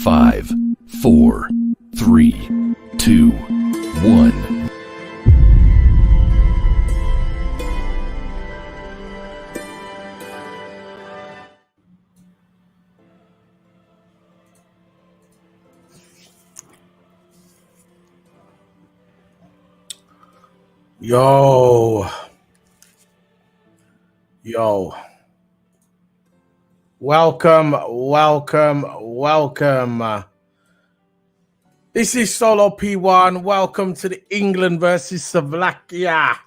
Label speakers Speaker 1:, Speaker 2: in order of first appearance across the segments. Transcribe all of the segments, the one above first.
Speaker 1: 5, 4, 3, 2, 1.
Speaker 2: Yo. Welcome. This is Solo P1. Welcome to the England versus Slovakia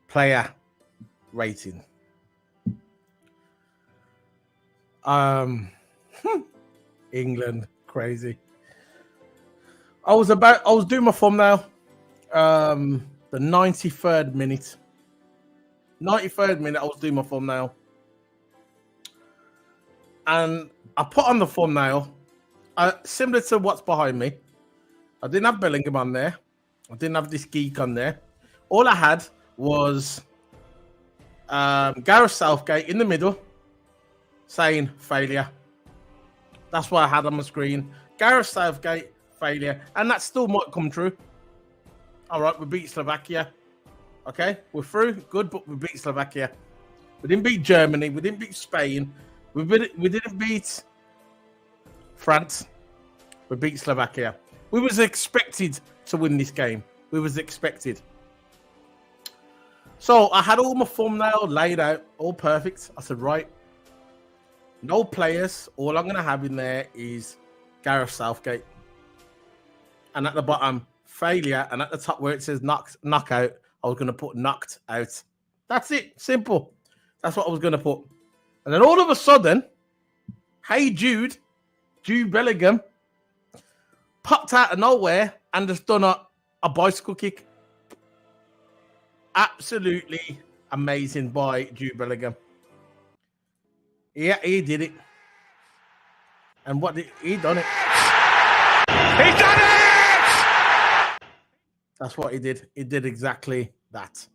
Speaker 2: player rating. England, crazy. I was doing my thumbnail. The 93rd minute. 93rd minute, I was doing my thumbnail. And I put on the thumbnail, similar to what's behind me. I didn't have Bellingham on there. I didn't have this geek on there. All I had was Gareth Southgate in the middle saying failure. That's what I had on my screen. Gareth Southgate, failure. And that still might come true. All right, we beat Slovakia. Okay, we're through. Good, but we beat Slovakia. We didn't beat Germany. We didn't beat Spain. We didn't beat France. We beat Slovakia. We was expected to win this game. We was expected. So I had all my thumbnail laid out, all perfect. I said, right, no players. All I'm going to have in there is Gareth Southgate. And at the bottom, failure. And at the top where it says knockout, I was going to put knocked out. That's it. Simple. That's what I was going to put. And then all of a sudden, hey Jude Bellingham, popped out of nowhere and just done a bicycle kick. Absolutely amazing by Jude Bellingham. Yeah, he did it. And what did he done it? He done it! That's what he did. He did exactly that.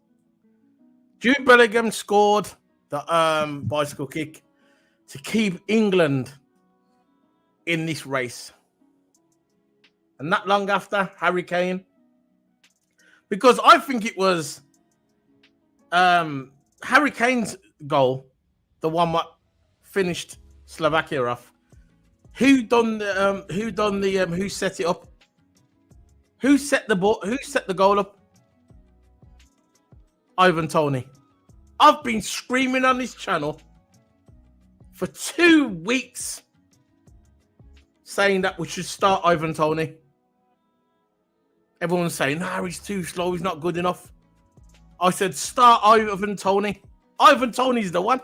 Speaker 2: Jude Bellingham scored the bicycle kick to keep England in this race. And not long after, Harry Kane. Because I think it was Harry Kane's goal, the one that finished Slovakia off. Who set it up? Who set the ball? Who set the goal up? Ivan Toney. I've been screaming on this channel for 2 weeks saying that we should start Ivan Toney. Everyone's saying, no, he's too slow, he's not good enough. I said, start Ivan Toney. Ivan Toney's the one.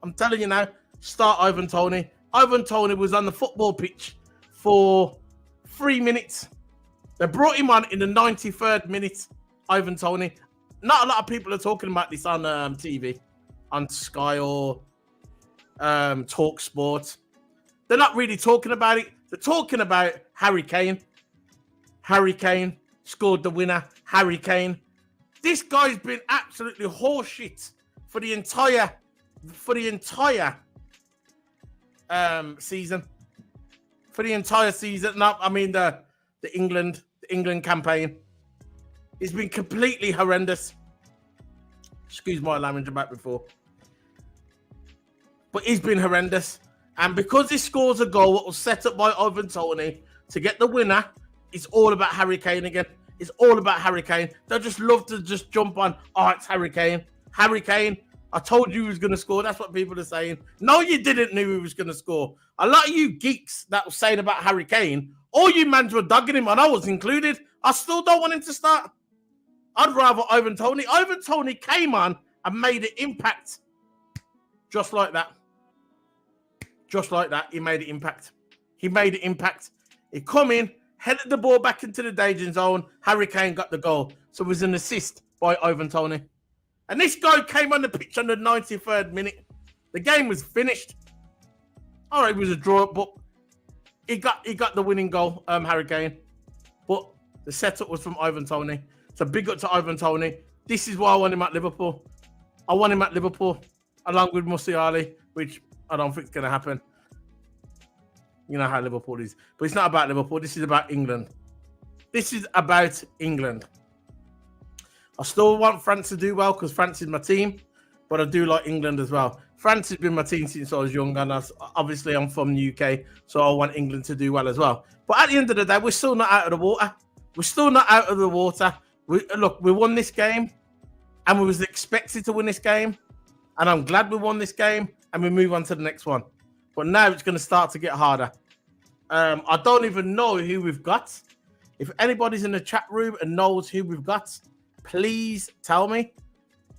Speaker 2: I'm telling you now, start Ivan Toney. Ivan Toney was on the football pitch for 3 minutes. They brought him on in the 93rd minute, Ivan Toney. Not a lot of people are talking about this on TV, on Sky or Talk Sport. They're not really talking about it. They're talking about Harry Kane. Harry Kane scored the winner. Harry Kane. This guy's been absolutely horseshit for the entire season. For the entire season. No, I mean the England campaign. It's been completely horrendous. Excuse my language about before. But it's been horrendous. And because he scores a goal that was set up by Ivan Toney to get the winner, it's all about Harry Kane again. It's all about Harry Kane. They'll just love to just jump on, oh, it's Harry Kane. Harry Kane, I told you he was going to score. That's what people are saying. No, you didn't know he was going to score. A lot of you geeks that were saying about Harry Kane, all you mans were dogging him, and I was included. I still don't want him to start. I'd rather Ivan Toney. Ivan Toney came on and made an impact. Just like that. Just like that. He made an impact. He made an impact. He come in, headed the ball back into the danger zone. Harry Kane got the goal. So it was an assist by Ivan Toney. And this guy came on the pitch on the 93rd minute. The game was finished. All right, it was a draw, but he got the winning goal, Harry Kane. But the setup was from Ivan Toney. So big up to Ivan Toney. This is why I want him at Liverpool. I want him at Liverpool along with Musiala, which I don't think is going to happen. You know how Liverpool is. But it's not about Liverpool. This is about England. This is about England. I still want France to do well because France is my team, but I do like England as well. France has been my team since I was young, and obviously I'm from the UK, so I want England to do well as well. But at the end of the day, we're still not out of the water. We're still not out of the water. We won this game, and we was expected to win this game, and I'm glad we won this game, and we move on to the next one. But now it's going to start to get harder. I don't even know who we've got. If anybody's in the chat room and knows who we've got, please tell me.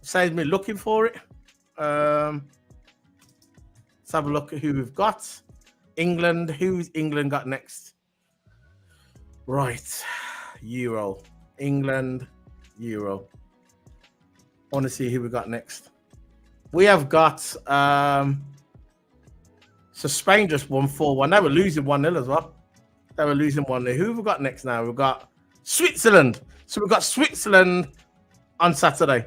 Speaker 2: Saves me looking for it. Let's have a look at who we've got. England. Who's England got next? Right. Euro. England. Euro. I want to see who we got next. We have got... So Spain just won 4-1. They were losing 1-0 as well. They were losing 1-0. Who have we got next now? We've got Switzerland. So we've got Switzerland on Saturday.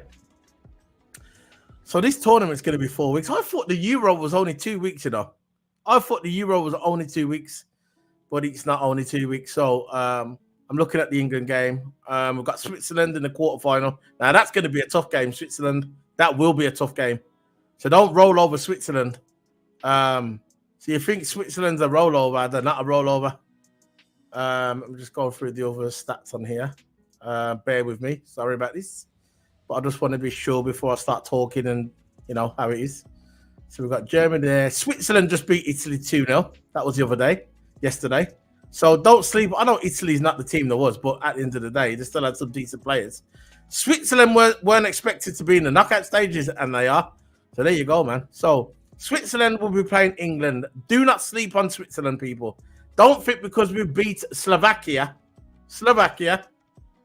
Speaker 2: So this tournament's going to be 4 weeks. I thought the Euro was only 2 weeks, you know. I thought the Euro was only 2 weeks, but it's not only 2 weeks. So I'm looking at the England game. We've got Switzerland in the quarterfinal. Now that's going to be a tough game, Switzerland. That will be a tough game. So don't roll over Switzerland. So you think Switzerland's a rollover? They're not a rollover. I'm just going through the other stats on here. Bear with me. Sorry about this. But I just want to be sure before I start talking and, you know, how it is. So we've got Germany there. Switzerland just beat Italy 2-0. That was the other day, yesterday. So don't sleep. I know Italy's not the team there was, but at the end of the day, they still had some decent players. Switzerland weren't expected to be in the knockout stages, and they are. So there you go, man. So Switzerland will be playing England. Do not sleep on Switzerland, people. Don't think because we beat Slovakia,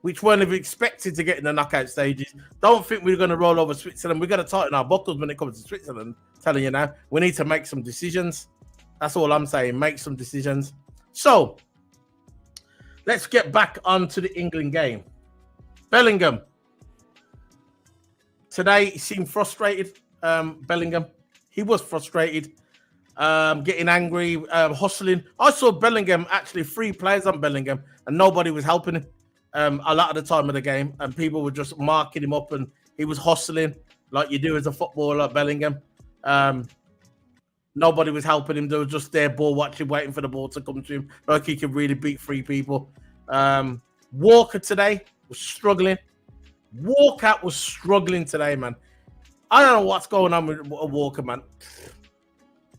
Speaker 2: which weren't even expected to get in the knockout stages. Don't think we're going to roll over Switzerland. We're going to tighten our buckles when it comes to Switzerland. I'm telling you now, we need to make some decisions. That's all I'm saying. Make some decisions. So let's get back onto the England game. Bellingham. Today he seemed frustrated. Bellingham. He was frustrated, getting angry, hustling. I saw Bellingham, actually 3 players on Bellingham, and nobody was helping him a lot of the time of the game. And people were just marking him up, and he was hustling like you do as a footballer at Bellingham. Nobody was helping him. They were just there ball watching, waiting for the ball to come to him. Like he could really beat 3 people. Walker today was struggling. Walker was struggling today, man. I don't know what's going on with Walker, man.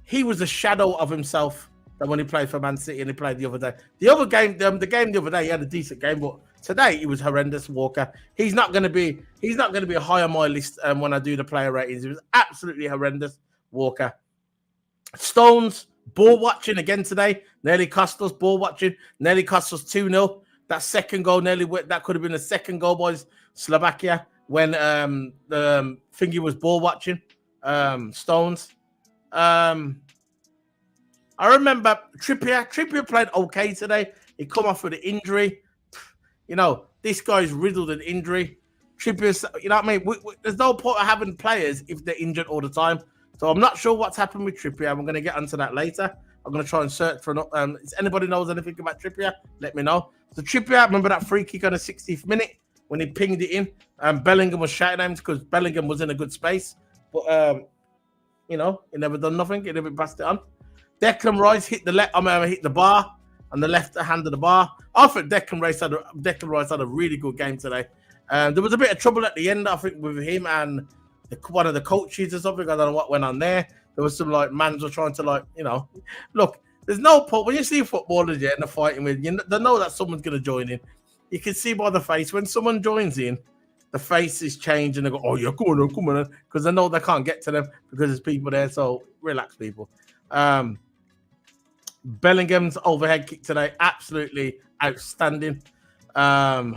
Speaker 2: He was a shadow of himself than when he played for Man City and he played the other day. The other game, the game the other day, he had a decent game, but today he was horrendous. Walker. He's not going to be high on my list when I do the player ratings. He was absolutely horrendous. Walker. Stones ball watching again today. Nearly cost us ball watching. Nearly cost us 2-0. That second goal that could have been the second goal, boys. Slovakia. When the thingy was ball watching, Stones. I remember Trippier. Trippier played okay today. He come off with an injury. You know, this guy's riddled in injury. Trippier's, you know what I mean? There's no point of having players if they're injured all the time. So I'm not sure what's happened with Trippier. I'm going to get onto that later. I'm going to try and search for if anybody knows anything about Trippier, let me know. So Trippier, remember that free kick on the 60th minute? When he pinged it in, Bellingham was shouting at him because Bellingham was in a good space. But, you know, he never done nothing. He never passed it on. Declan Rice hit the bar on the left hand of the bar. I think Declan Rice had a really good game today. There was a bit of trouble at the end, I think, with him and one of the coaches or something. I don't know what went on there. There was some, mans were trying to, look, there's no point. When you see footballers, and they're fighting with you, they know that someone's going to join in. You can see by the face when someone joins in, the face is changed and they go, "Oh, yeah, come on," because they know they can't get to them because there's people there. So relax, people. Bellingham's overhead kick today, absolutely outstanding. I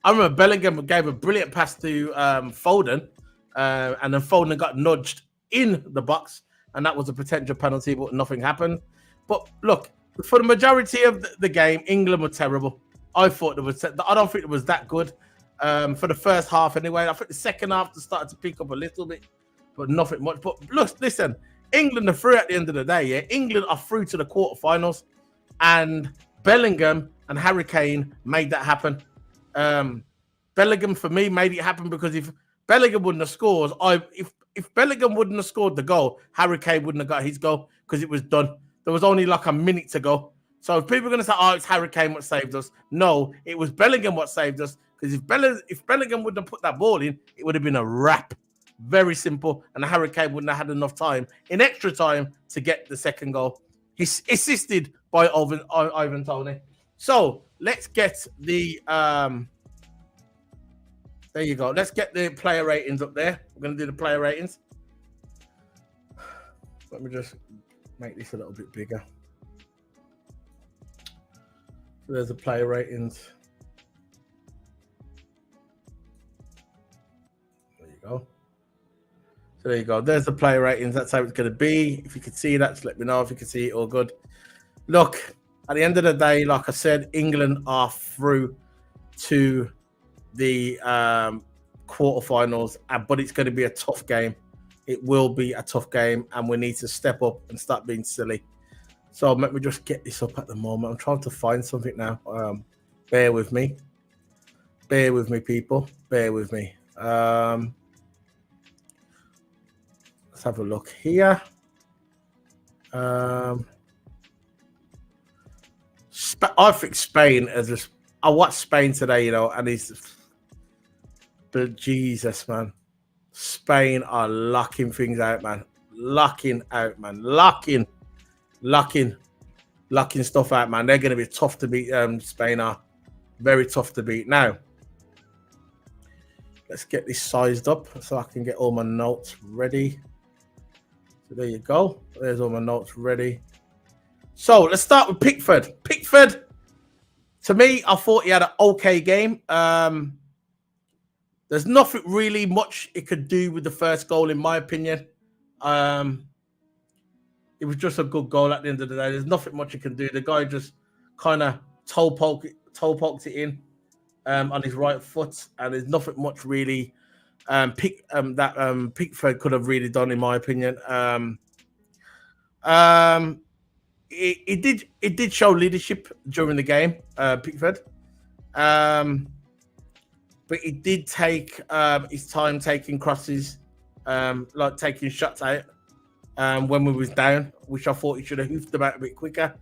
Speaker 2: remember Bellingham gave a brilliant pass to Foden, and then Foden got nudged in the box, and that was a potential penalty, but nothing happened. But look, for the majority of the game, England were terrible. I don't think it was that good for the first half anyway. I think the second half they started to pick up a little bit, but nothing much. But look, listen, England are through at the end of the day. Yeah, England are through to the quarterfinals. and Bellingham and Harry Kane made that happen. Bellingham for me made it happen because if Bellingham wouldn't have scored, if Bellingham wouldn't have scored the goal, Harry Kane wouldn't have got his goal because it was done. There was only like a minute to go. So if people are going to say, "Oh, it's Harry Kane what saved us," no, it was Bellingham what saved us. Because if Bellingham wouldn't have put that ball in, it would have been a wrap. Very simple, and Harry Kane wouldn't have had enough time in extra time to get the second goal. He's assisted by Ivan Toney. So let's get the there you go. Let's get the player ratings up there. We're going to do the player ratings. Let me just make this a little bit bigger. So there's the player ratings. There you go. So there you go. There's the player ratings. That's how it's going to be. If you can see that, just let me know. If you can see it all good. Look, at the end of the day, like I said, England are through to the quarterfinals, but it's going to be a tough game. It will be a tough game, and we need to step up and start being silly. So let me just get this up at the moment. I'm trying to find something now. Bear with me. Bear with me, people. Bear with me. Let's have a look here. I think Spain I watched Spain today, you know, and but Jesus, man. Spain are locking things out, man. Locking stuff out, man. They're going to be tough to beat. Spain are very tough to beat. Now, let's get this sized up so I can get all my notes ready. So there you go. There's all my notes ready. So let's start with Pickford. Pickford, to me, I thought he had an okay game. There's nothing really much it could do with the first goal, in my opinion. It was just a good goal at the end of the day. There's nothing much he can do. The guy just kind of toe poked it in on his right foot, and there's nothing much really Pickford could have really done, in my opinion. It did show leadership during the game, Pickford. But he did take his time taking crosses, like taking shots out when we was down, which I thought he should have hoofed about a bit quicker.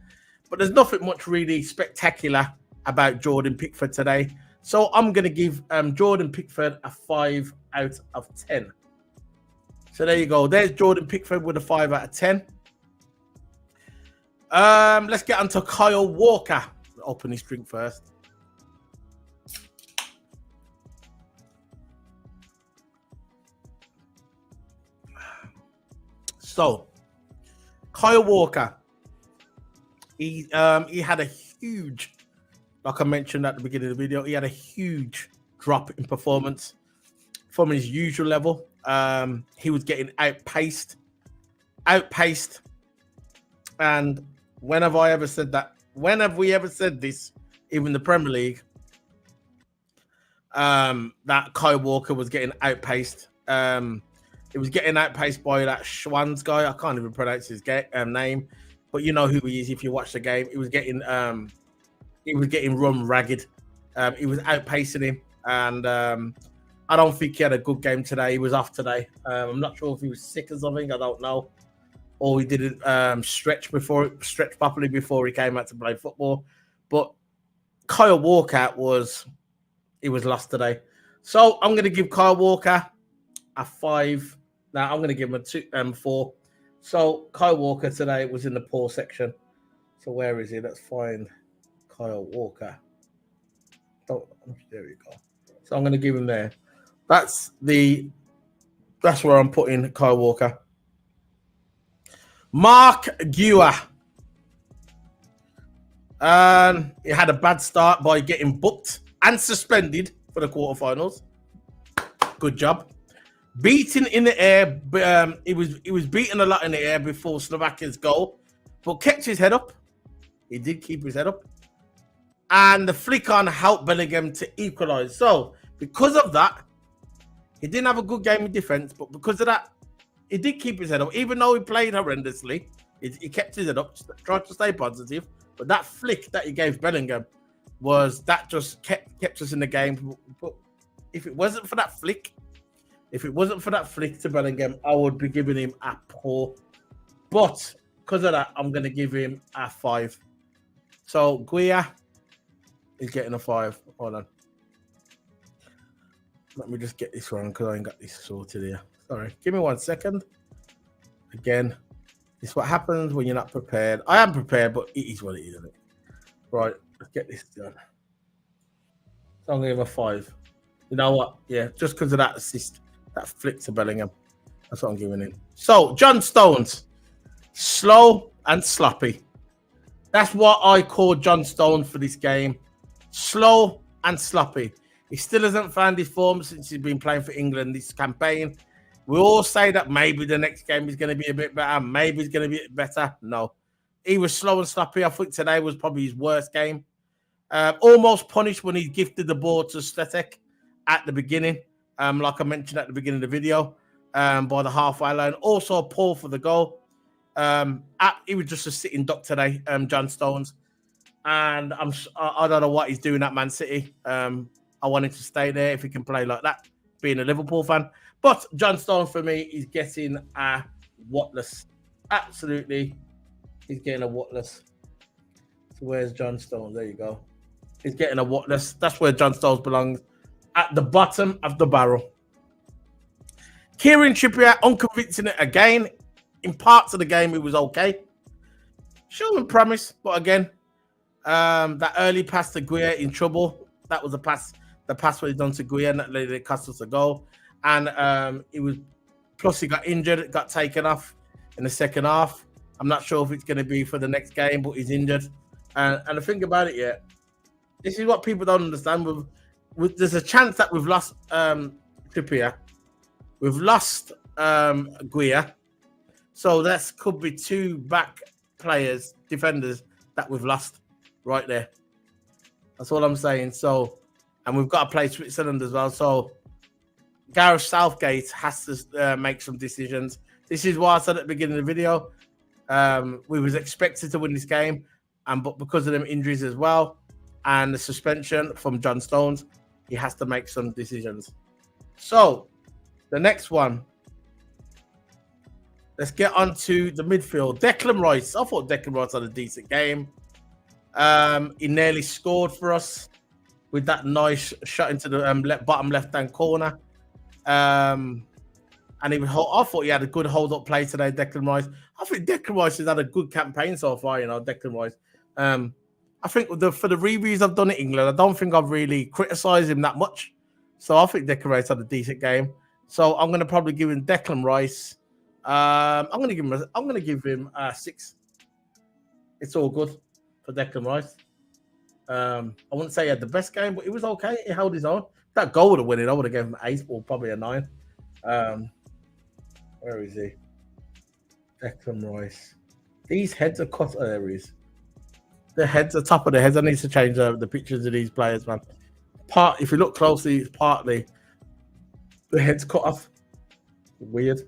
Speaker 2: But there's nothing much really spectacular about Jordan Pickford today. So I'm going to give Jordan Pickford a 5 out of 10. So there you go. There's Jordan Pickford with a 5 out of 10. Let's get on to Kyle Walker. Open his drink first. So, Kyle Walker, he had a huge, like I mentioned at the beginning of the video, he had a huge drop in performance from his usual level. He was getting outpaced. And when have I ever said that? When have we ever said this, even the Premier League, that Kyle Walker was getting outpaced? It was getting outpaced by that Schwanz guy. I can't even pronounce his name, but you know who he is if you watch the game. He was getting run ragged. He was outpacing him, and I don't think he had a good game today. He was off today. I'm not sure if he was sick or something. I don't know, or he didn't stretch properly before he came out to play football. But Kyle Walker was lost today. So I'm going to give Kyle Walker a 5. Now I'm going to give him a 4. So Kyle Walker today was in the poor section. So where is he? Let's find Kyle Walker. There we go. So I'm going to give him there. That's where I'm putting Kyle Walker. Mark Guer. He had a bad start by getting booked and suspended for the quarterfinals. Good job. Beaten in the air. He was beaten a lot in the air before Slovakia's goal, but kept his head up. He did keep his head up. And the flick on helped Bellingham to equalise. So, because of that, he didn't have a good game in defence, but because of that, he did keep his head up. Even though he played horrendously, He kept his head up, tried to stay positive, but that flick that he gave Bellingham just kept us in the game. But if it wasn't for that flick to Bellingham, I would be giving him a poor. But because of that, I'm going to give him a 5. So Guia is getting a 5. Hold on. Let me just get this wrong because I ain't got this sorted here. Sorry. Give me 1 second. Again, this is what happens when you're not prepared. I am prepared, but it is what it is, isn't it? Right. Let's get this done. So I'm going to give him a 5. You know what? Yeah, just because of that assist, that flick to Bellingham. That's what I'm giving him. So, John Stones. Slow and sloppy. That's what I call John Stones for this game. Slow and sloppy. He still hasn't found his form since he's been playing for England this campaign. We all say that maybe the next game is going to be a bit better. Maybe it's going to be better. No. He was slow and sloppy. I think today was probably his worst game. Almost punished when he gifted the ball to Stetek at the beginning. Like I mentioned at the beginning of the video. By the halfway line. Also poor for the goal. He was just a sitting duck today, John Stones. And I don't know what he's doing at Man City. I want him to stay there if he can play like that, being a Liverpool fan. But John Stones, for me, is getting a whatless. Absolutely, he's getting a whatless. So where's John Stones? There you go. He's getting a whatless. That's where John Stones belongs, at the bottom of the barrel. Kieran Trippier, unconvincing it again. In parts of the game, it was okay. Showing promise, but again, that early pass to Guia in trouble. That was the pass where he done to Guia, and that it cost us a goal. And it was, plus he got injured, got taken off in the second half. I'm not sure if it's going to be for the next game, but he's injured. And the thing about it, yeah, this is what people don't understand. There's a chance that we've lost Trippier. We've lost Guia. So that could be 2 back players, defenders, that we've lost right there. That's all I'm saying. So, and we've got to play Switzerland as well. So, Gareth Southgate has to make some decisions. This is why I said at the beginning of the video, we was expected to win this game, but because of them injuries as well, and the suspension from John Stones, he has to make some decisions. So, the next one. Let's get on to the midfield. Declan Rice. I thought Declan Rice had a decent game. He nearly scored for us with that nice shot into the bottom left-hand corner. And I thought he had a good hold-up play today, Declan Rice. I think Declan Rice has had a good campaign so far, Declan Rice. I think for the reviews I've done in England, I don't think I've really criticised him that much. So I think Declan Rice had a decent game. So I'm going to probably give him Declan Rice. I'm going to give him 6. It's all good for Declan Rice. I wouldn't say he had the best game, but it was okay. He held his own. That goal would have won it. I would have given him an 8 or probably a 9. Where is he? Declan Rice. These heads are cut. Oh, there he is. The heads, the top of the heads. I need to change the pictures of these players, man. If you look closely, it's partly the head's cut off. Weird.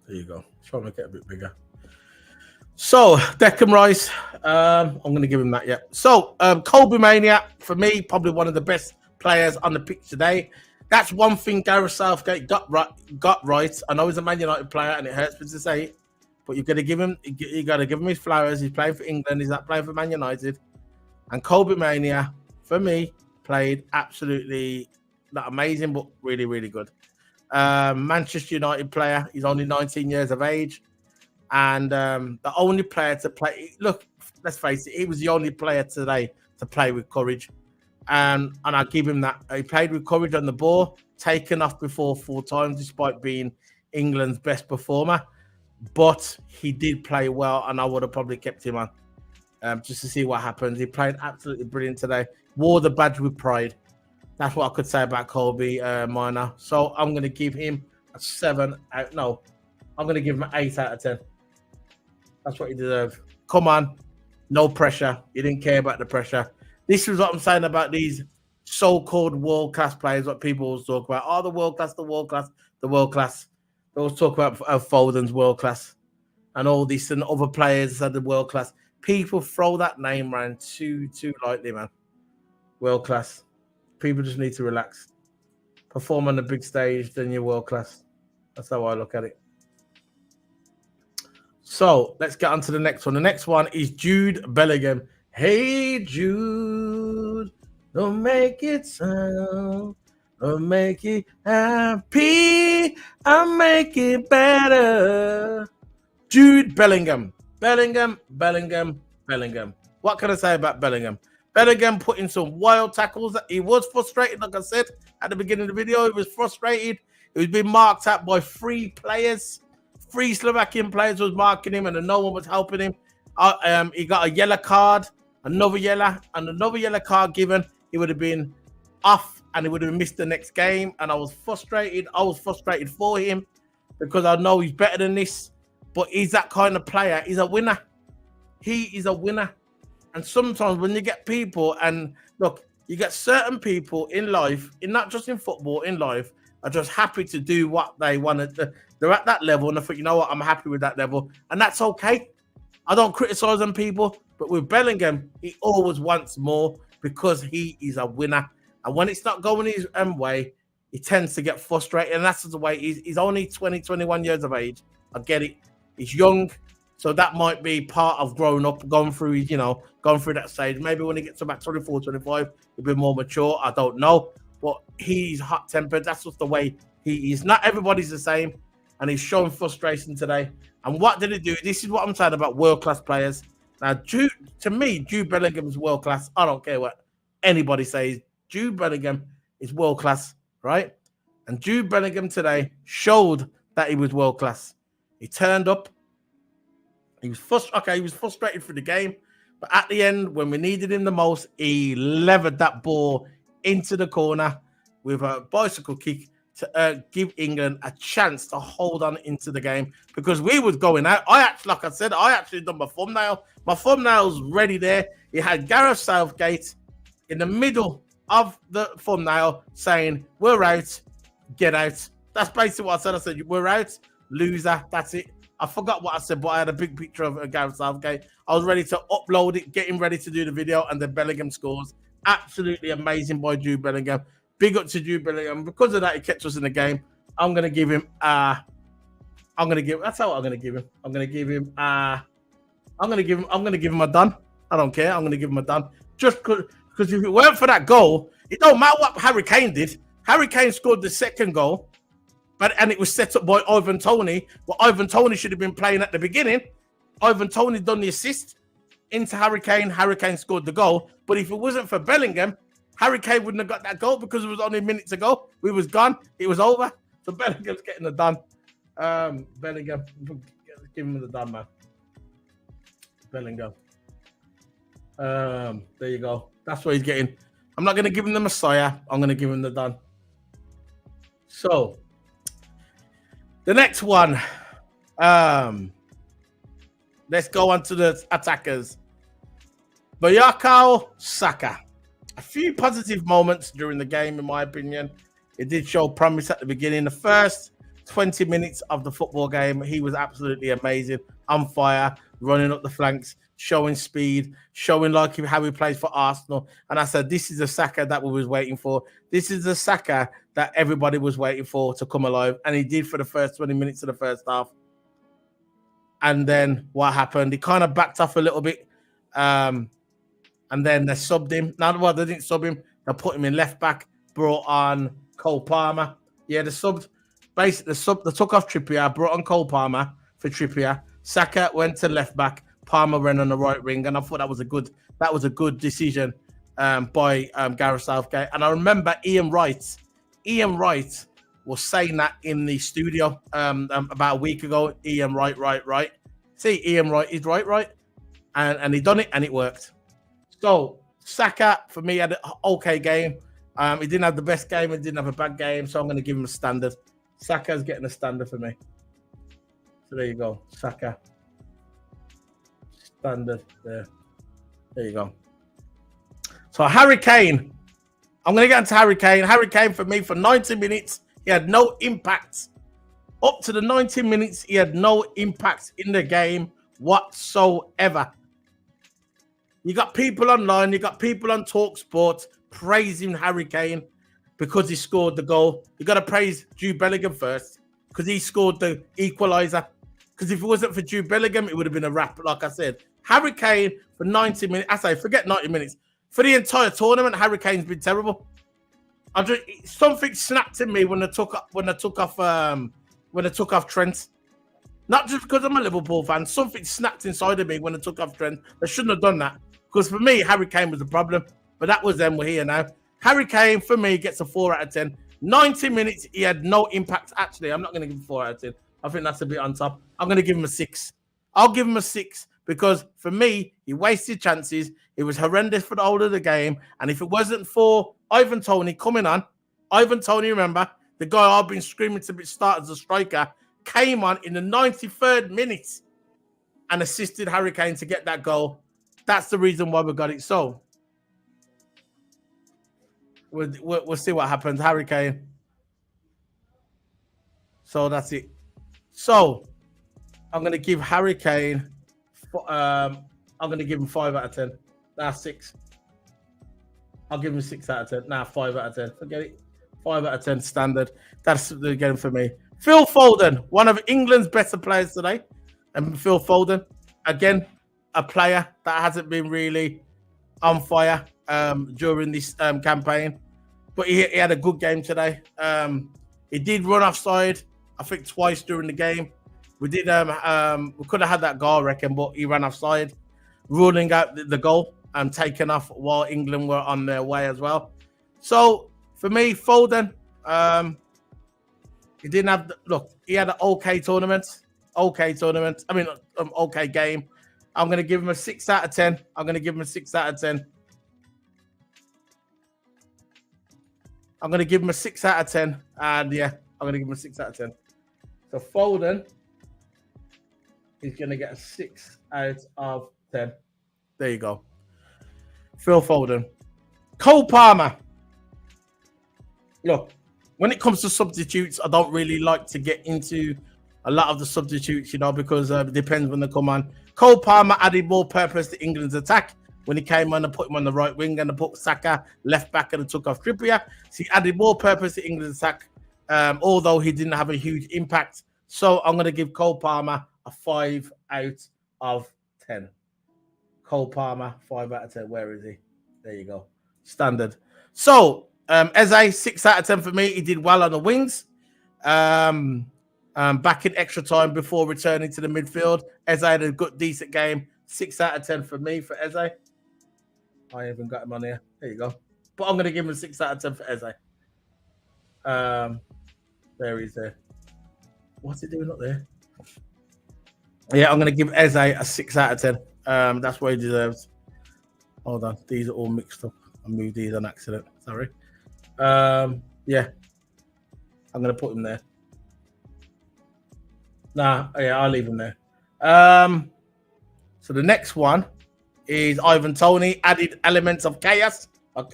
Speaker 2: There you go. Try to make it a bit bigger. So, Declan Rice, I'm going to give him that, yeah. So, Kobe Mania, for me, probably one of the best players on the pitch today. That's one thing Gareth Southgate got right. I know he's a Man United player, and it hurts me to say it, but you got to give him his flowers. He's playing for England. He's not playing for Man United. And Kobe Mania, for me, played absolutely not amazing, but really, really good. Manchester United player. He's only 19 years of age. And the only player to play, look, let's face it, he was the only player today to play with courage. And I give him that. He played with courage on the ball, taken off before 4 times, despite being England's best performer. But he did play well, and I would have probably kept him on just to see what happens. He played absolutely brilliant today. Wore the badge with pride. That's what I could say about Kobe Miner. So I'm going to give him a 7 out. No, I'm going to give him an 8 out of 10. That's what he deserves. Come on. No pressure. He didn't care about the pressure. This is what I'm saying about these so-called world-class players, what people always talk about. Oh, the world-class, the world-class, the world-class. They always talk about Foden's world class and all this and other players that are world class. People throw that name around too lightly, man. World class. People just need to relax. Perform on the big stage, then you're world class. That's how I look at it. So let's get on to the next one. The next one is Jude Bellingham. Hey, Jude, don't make it sound. Don't make it happy. I'll make it better. Jude Bellingham. Bellingham. What can I say about Bellingham? Bellingham put in some wild tackles. He was frustrated, like I said at the beginning of the video. He was frustrated. He was being marked at by 3 players. 3 Slovakian players was marking him, and no one was helping him. He got a yellow card, another yellow card given. He would have been off, and he would have missed the next game. And I was frustrated. I was frustrated for him because I know he's better than this. But he's that kind of player. He's a winner. He is a winner. And sometimes when you get people, and look, you get certain people in life, not just in football, in life, are just happy to do what they want to. They're at that level, and I think, you know what, I'm happy with that level, and that's okay. I don't criticize them people, but with Bellingham, he always wants more because he is a winner. And when it's not going his way, he tends to get frustrated, and that's the way he's only 20, 21 years of age. I get it. He's young, so that might be part of growing up, going through that stage. Maybe when he gets to about 24, 25, he'll be more mature. I don't know. But he's hot-tempered. That's just the way he is. Not everybody's the same. And he's showing frustration today. And what did he do? This is what I'm saying about world-class players. Now, Jude Bellingham is world-class. I don't care what anybody says. Jude Bellingham is world-class, right? And Jude Bellingham today showed that he was world-class. He turned up. He was frustrated through the game. But at the end, when we needed him the most, he levered that ball into the corner with a bicycle kick to give England a chance to hold on into the game, because we was going out. I actually done my thumbnail. My thumbnail's ready there. It had Gareth Southgate in the middle of the thumbnail saying, "We're out, get out." That's basically what I said. I said, "We're out, loser." That's it. I forgot what I said, but I had a big picture of Gareth Southgate. I was ready to upload it, getting ready to do the video, and then Bellingham scores. Absolutely amazing by Jude Bellingham. Big up to Jude Bellingham. Because of that, he kept us in the game. I'm gonna give him I'm gonna give him a done. I don't care. I'm gonna give him a done. Just because if it weren't for that goal, it don't matter what Harry Kane did. Harry Kane scored the second goal, and it was set up by Ivan Toney. Well, Ivan Toney should have been playing at the beginning. Ivan Toney done the assist into Harry Kane. Harry Kane scored the goal. But if it wasn't for Bellingham, Harry Kane wouldn't have got that goal because it was only minutes ago. We was gone. It was over. So Bellingham's getting it done. Bellingham, give him the done, man. Bellingham. There you go. That's what he's getting. I'm not going to give him the Messiah. I'm going to give him the done. So, the next one. Let's go on to the attackers. Bukayo Saka. A few positive moments during the game, in my opinion. It did show promise at the beginning. The first 20 minutes of the football game, he was absolutely amazing. On fire, running up the flanks, showing speed, showing how he plays for Arsenal. And I said, this is the Saka that we was waiting for. This is the Saka that everybody was waiting for to come alive. And he did for the first 20 minutes of the first half. And then what happened? He kind of backed off a little bit. And then they subbed him. Well, they didn't sub him. They put him in left back, brought on Cole Palmer. Yeah, they subbed. Basically, they took off Trippier, brought on Cole Palmer for Trippier. Saka went to left back. Palmer ran on the right wing, and I thought that was a good decision by Gareth Southgate. And I remember Ian Wright was saying that in the studio about a week ago. Ian Wright. See, Ian Wright is right. And he done it, and it worked. So, Saka, for me, had an okay game. He didn't have the best game. He didn't have a bad game. So, I'm going to give him a standard. Saka's getting a standard for me. So, there you go. Saka. Standard there. There you go. So, Harry Kane. I'm going to get into Harry Kane. Harry Kane, for me, for 90 minutes, he had no impact Up to the 90 minutes, he had no impact in the game whatsoever. You got people online, you got people on TalkSport praising Harry Kane because he scored the goal. You got to praise Jude Bellingham first because he scored the equaliser. Because if it wasn't for Jude Bellingham, it would have been a wrap. Like I said, Harry Kane for 90 minutes. I say, forget 90 minutes. For the entire tournament, Harry Kane's been terrible. Something snapped in me when they took off Trent. Not just because I'm a Liverpool fan. Something snapped inside of me when they took off Trent. They shouldn't have done that. Because for me, Harry Kane was the problem. But that was them. We're here now. Harry Kane, for me, gets a 4 out of 10. 90 minutes, he had no impact. Actually, I'm not going to give him 4 out of 10. I think that's a bit on top. I'm going to give him a 6. I'll give him a 6 because, for me, he wasted chances. It was horrendous for the whole of the game. And if it wasn't for Ivan Toney coming on, Ivan Toney, remember, the guy I've been screaming to start as a striker, came on in the 93rd minute and assisted Harry Kane to get that goal. That's the reason why we got it. So, we'll see what happens. Harry Kane. So, that's it. So, I'm going to give Harry Kane, I'm going to give him 5 out of 10. That's 6. I'll give him 6 out of 10. 5 out of 10. Forget it. 5 out of 10 standard. That's the game for me. Phil Foden, one of England's better players today. And Phil Foden, again, a player that hasn't been really on fire during this campaign. But he had a good game today. He did run offside, I think, twice during the game. We could have had that goal, I reckon, but he ran offside, ruling out the goal and taken off while England were on their way as well. So, for me, Foden, he didn't have he had an okay tournament. Okay game. I'm going to give him a 6 out of 10. I'm going to give him a 6 out of 10. I'm going to give him a 6 out of 10. And yeah, I'm going to give him a 6 out of 10. So Foden is going to get a 6 out of 10. There you go. Phil Foden. Cole Palmer. Look, when it comes to substitutes, I don't really like to get into a lot of the substitutes, because it depends when they come on. Cole Palmer added more purpose to England's attack when he came on and put him on the right wing and put Saka left back and took off Trippier. So he added more purpose to England's attack, although he didn't have a huge impact. So I'm going to give Cole Palmer a 5 out of 10. Cole Palmer, 5 out of 10. Where is he? There you go. Standard. So, Eze, 6 out of 10 for me. He did well on the wings. Back in extra time before returning to the midfield. Eze had a good, decent game. 6 out of 10 for me for Eze. I even got him on here. There you go. But I'm going to give him a 6 out of 10 for Eze. There he's there. What's he doing up there? Yeah, I'm going to give Eze a 6 out of 10. That's what he deserves. Hold on. These are all mixed up. I moved these on accident. Sorry. Yeah. I'm going to put him there. I'll leave him there. So the next one is Ivan Toney, added elements of chaos.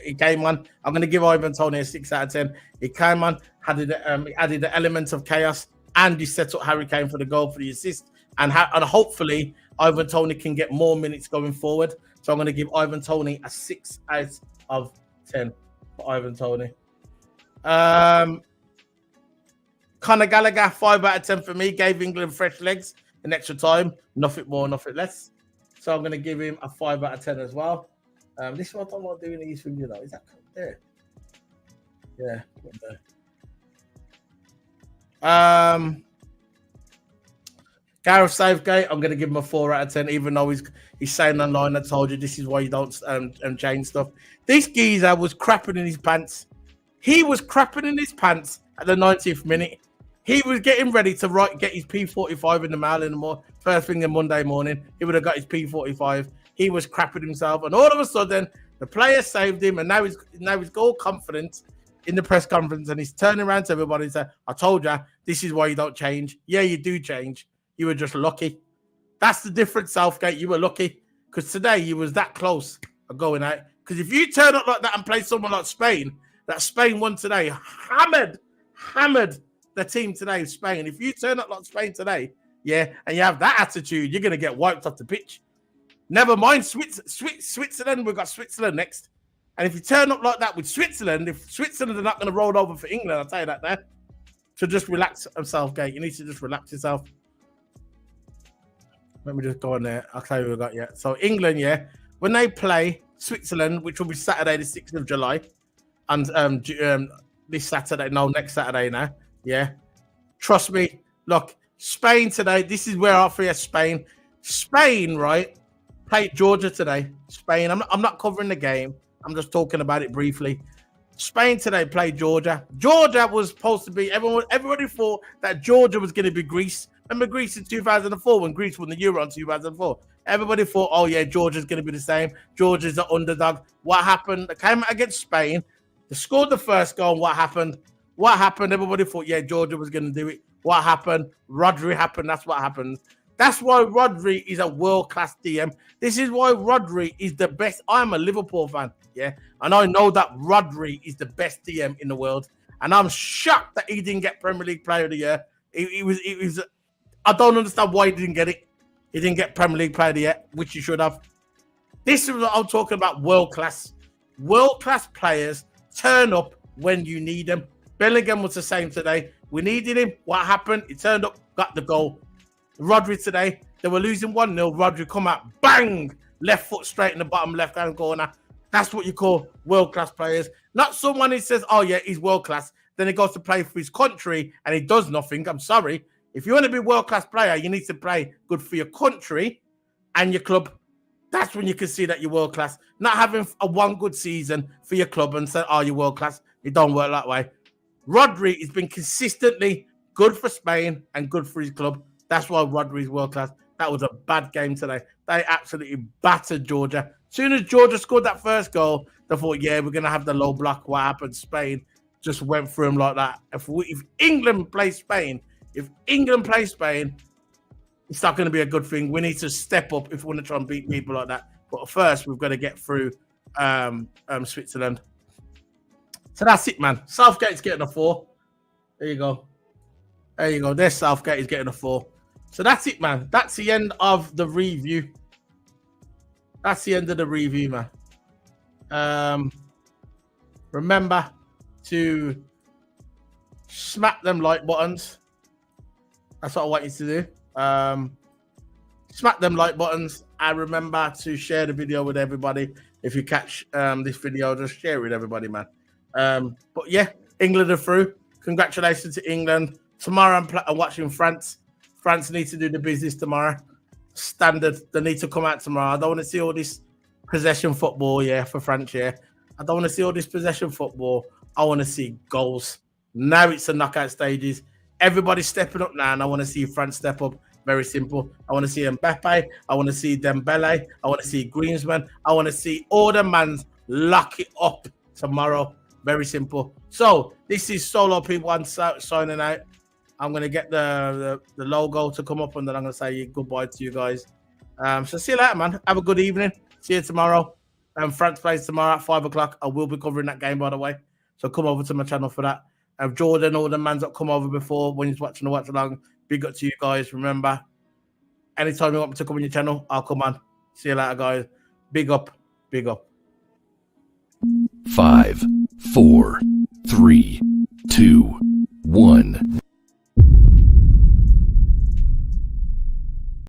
Speaker 2: He came on. I'm going to give Ivan Toney a 6 out of 10. He came on, added the elements of chaos, and he set up Harry Kane for the goal, for the assist. And hopefully, Ivan Toney can get more minutes going forward. So I'm going to give Ivan Toney a 6 out of 10 for Ivan Toney. Conor Gallagher, 5 out of 10 for me. Gave England fresh legs in extra time. Nothing more, nothing less. So I'm going to give him a 5 out of 10 as well. This is what I'm not doing these things, Is that there? Yeah. Gareth Southgate, I'm going to give him a 4 out of 10, even though he's saying online, I told you, this is why you don't change stuff. This geezer was crapping in his pants. He was crapping in his pants at the 90th minute. He was getting ready to get his P45 in the mail in the morning, first thing in Monday morning. He would have got his P45. He was crapping himself, and all of a sudden, the player saved him, and now he's all confident in the press conference, and he's turning around to everybody and saying, "I told you, this is why you don't change. Yeah, you do change. You were just lucky." That's the difference, Southgate. You were lucky because today you was that close of going out. Because if you turn up like that and play someone like Spain, that Spain won today, hammered the team today, Spain. If you turn up like Spain today, yeah, and you have that attitude, you're gonna get wiped off the pitch. Never mind Switzerland. We've got Switzerland next. And if you turn up like that with Switzerland, if Switzerland are not going to roll over for England, I'll tell you that now. So just relax yourself, Gate. You need to just relax yourself. Let me just go on there. I'll tell you what we got yet. So England, yeah, when they play Switzerland, which will be Saturday, the 6th of July, and this Saturday, no, next Saturday now, yeah. Trust me. Look, Spain today, this is where I fear Spain. Spain, right? Played Georgia today. Spain. I'm not covering the game. I'm just talking about it briefly. Spain today played Georgia. Georgia was supposed to be everybody thought that Georgia was going to be Greece. Remember Greece in 2004 when Greece won the Euro in 2004? Everybody thought, oh yeah, Georgia's going to be the same. Georgia's the underdog. What happened? They came out against Spain. They scored the first goal. What happened? Everybody thought, yeah, Georgia was going to do it. What happened? Rodri happened. That's what happened. That's why Rodri is a world-class DM. This is why Rodri is the best. I'm a Liverpool fan, yeah? And I know that Rodri is the best DM in the world. And I'm shocked that he didn't get Premier League Player of the Year. It was. I don't understand why he didn't get it. He didn't get Premier League Player of the Year, which he should have. This is what I'm talking about, world-class. World-class players turn up when you need them. Bellingham was the same today. We needed him. What happened? He turned up, got the goal. Rodri today, they were losing 1-0. Rodri come out, bang, left foot straight in the bottom left-hand corner. That's what you call world-class players. Not someone who says, oh, yeah, he's world-class. Then he goes to play for his country and he does nothing. I'm sorry. If you want to be a world-class player, you need to play good for your country and your club. That's when you can see that you're world-class. Not having a one good season for your club and say, oh, you're world-class. It don't work that way. Rodri has been consistently good for Spain and good for his club. That's why Rodri is world-class. That was a bad game today. They absolutely battered Georgia. As soon as Georgia scored that first goal, they thought, yeah, we're going to have the low block. What happened? Spain just went through them like that. If England plays Spain, it's not going to be a good thing. We need to step up if we want to try and beat people like that. But first, we've got to get through Switzerland. So that's it, man. Southgate's getting a 4. There you go. There's Southgate is getting a 4. So that's it, man. That's the end of the review. Man. Remember to smack them like buttons. That's what I want you to do. Smack them like buttons. And remember to share the video with everybody. If you catch this video, just share it with everybody, man. But yeah, England are through. Congratulations to England. Tomorrow I'm watching France. France needs to do the business tomorrow. Standard. They need to come out tomorrow. I don't want to see all this possession football, for France, I don't want to see all this possession football. I want to see goals. Now it's the knockout stages. Everybody's stepping up now, and I want to see France step up. Very simple. I want to see Mbappe. I want to see Dembele. I want to see Griezmann. I want to see all the mans lock it up tomorrow. Very simple. So this is Solo P1 signing out. I'm going to get the logo to come up, and then I'm going to say goodbye to you guys. So see you later, man. Have a good evening. See you tomorrow. France plays tomorrow at 5 o'clock. I will be covering that game, by the way. So come over to my channel for that. Jordan, all the mans that come over before when he's watching the watch along, big up to you guys. Remember, anytime you want me to come on your channel, I'll come on. See you later, guys. Big up.
Speaker 1: 5, 4, 3, 2, 1.